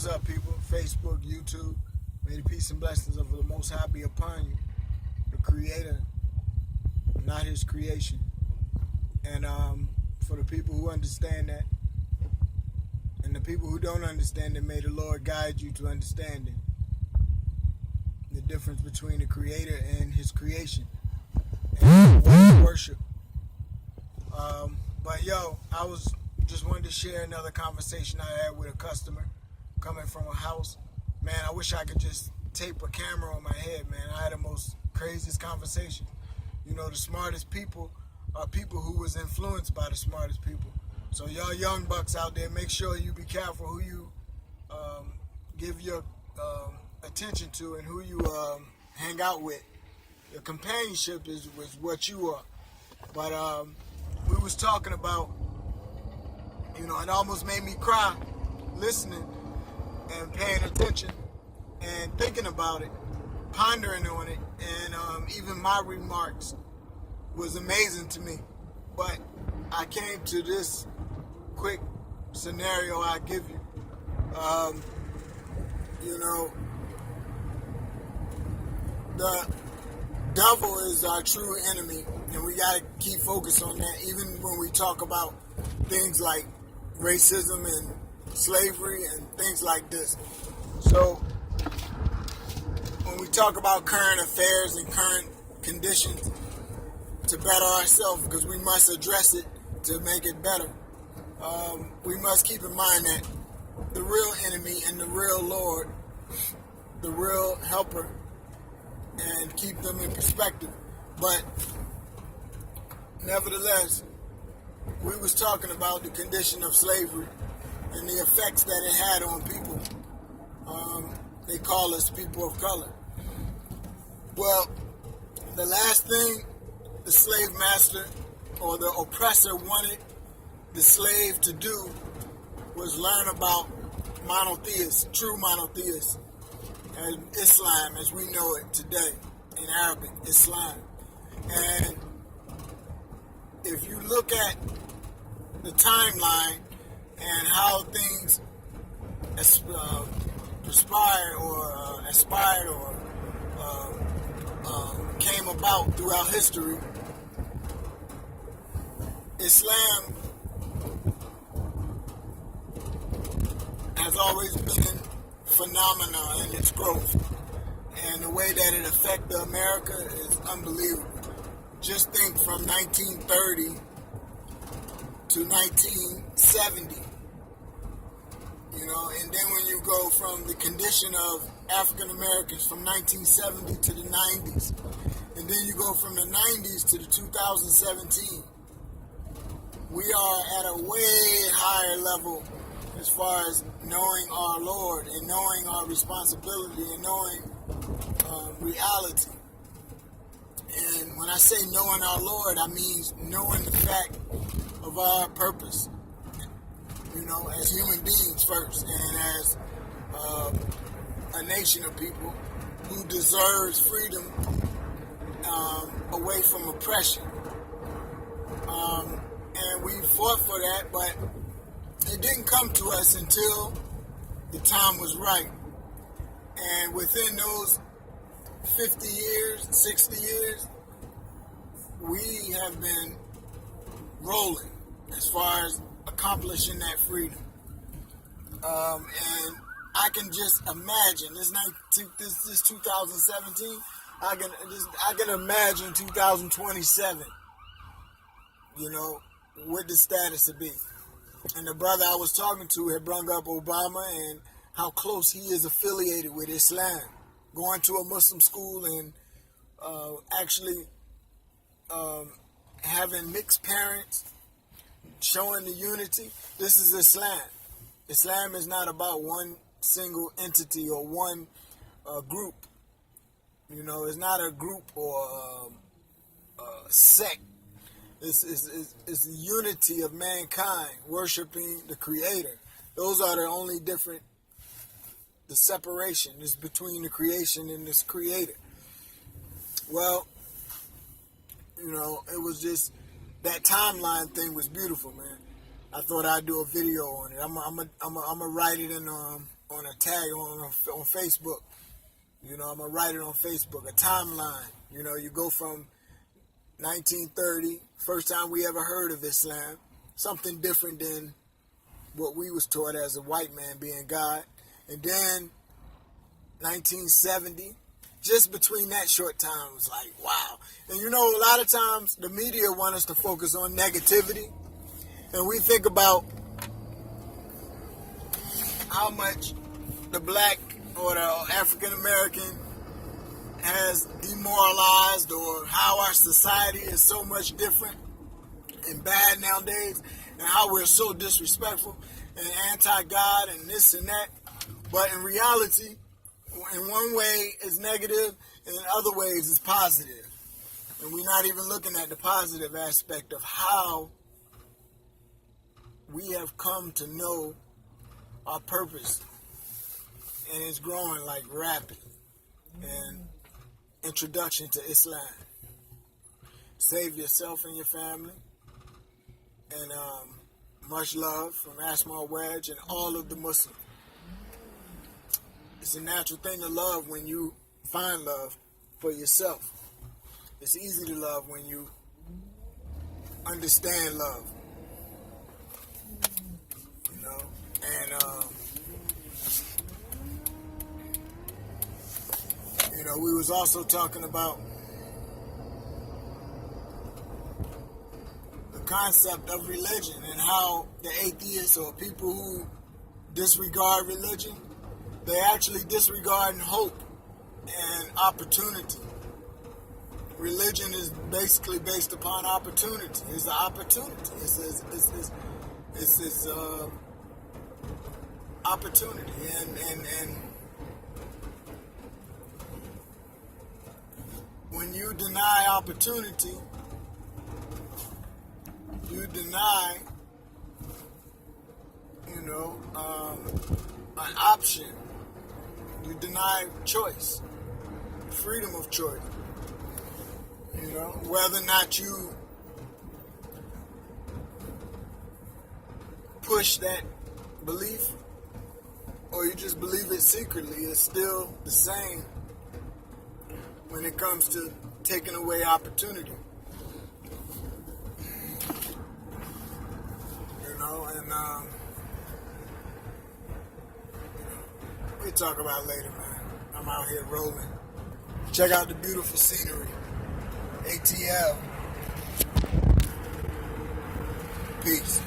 What's up, people? Facebook, YouTube. May the peace and blessings of the Most High be upon you, the Creator, not His creation. And for the people who understand that, and the people who don't understand it, may the Lord guide you to understanding the difference between the Creator and His creation, and what we worship. But yo, just wanted to share another conversation I had with a customer coming from a house. Man, I wish I could just tape a camera on my head, man. I had the most craziest conversation. You know, the smartest people are people who was influenced by the smartest people. So y'all young bucks out there, make sure you be careful who you give your attention to and who you hang out with. Your companionship is what you are. But we was talking about, you know, it almost made me cry listening and paying attention and thinking about it, pondering on it, and even my remarks was amazing to me. But I came to this quick scenario I give you. You know, the devil is our true enemy, and we got to keep focused on that, even when we talk about things like racism and slavery and things like this. So when we talk about current affairs and current conditions to better ourselves, because we must address it to make it better, we must keep in mind that the real enemy and the real Lord, the real helper, and keep them in perspective. But nevertheless, we was talking about the condition of slavery and the effects that it had on people. They call us people of color. Well, the last thing the slave master or the oppressor wanted the slave to do was learn about monotheists, true monotheists, and Islam as we know it today, in Arabic, Islam. And if you look at the timeline and how things aspired or came about throughout history, Islam has always been phenomenal in its growth, and the way that it affected America is unbelievable. Just think from 1930 to 1970, you know, and then when you go from the condition of African Americans from 1970 to the 90s, and then you go from the 90s to the 2017, we are at a way higher level as far as knowing our Lord and knowing our responsibility and knowing reality. And when I say knowing our Lord, I mean knowing the fact of our purpose, you know, as human beings first, and as a nation of people who deserves freedom away from oppression. And we fought for that, but it didn't come to us until the time was right. And within those 50 years, 60 years, we have been rolling as far as accomplishing that freedom. And I can just imagine this 2017. I can imagine 2027. You know what the status would be. And the brother I was talking to had brought up Obama and how close he is affiliated with Islam, going to a Muslim school and actually having mixed parents, showing the unity. This is Islam. Islam is not about one single entity or one group. You know, it's not a group or a sect. It's the unity of mankind worshiping the Creator. Those are the only different. The separation is between the creation and this Creator. Well, you know, it was just that timeline thing was beautiful, man. I thought I'd do a video on it. I'm gonna write it in on a tag on Facebook. You know, I'm gonna write it on Facebook, a timeline. You know, you go from 1930, first time we ever heard of Islam, something different than what we was taught as a white man being God, and then 1970. Just between that short time, it was like, wow. And you know, a lot of times the media want us to focus on negativity, and we think about how much the black or the African American has demoralized, or how our society is so much different and bad nowadays, and how we're so disrespectful and anti-God and this and that. But in reality, in one way it's negative, and in other ways it's positive. And we're not even looking at the positive aspect of how we have come to know our purpose. And it's growing like rapid. And introduction to Islam. Save yourself and your family. And much love from Asmar Wedge and all of the Muslims. It's a natural thing to love when you find love for yourself. It's easy to love when you understand love. You know? And, you know, we was also talking about the concept of religion and how the atheists or people who disregard religion, they actually disregard hope and opportunity. Religion is basically based upon opportunity. It's an opportunity. It's opportunity. And when you deny opportunity, you deny, you know, an option. You deny choice, freedom of choice. You know, whether or not you push that belief or you just believe it secretly, it's still the same when it comes to taking away opportunity. You know, and we'll talk about it later, man. I'm out here rolling. Check out the beautiful scenery. ATL. Peace.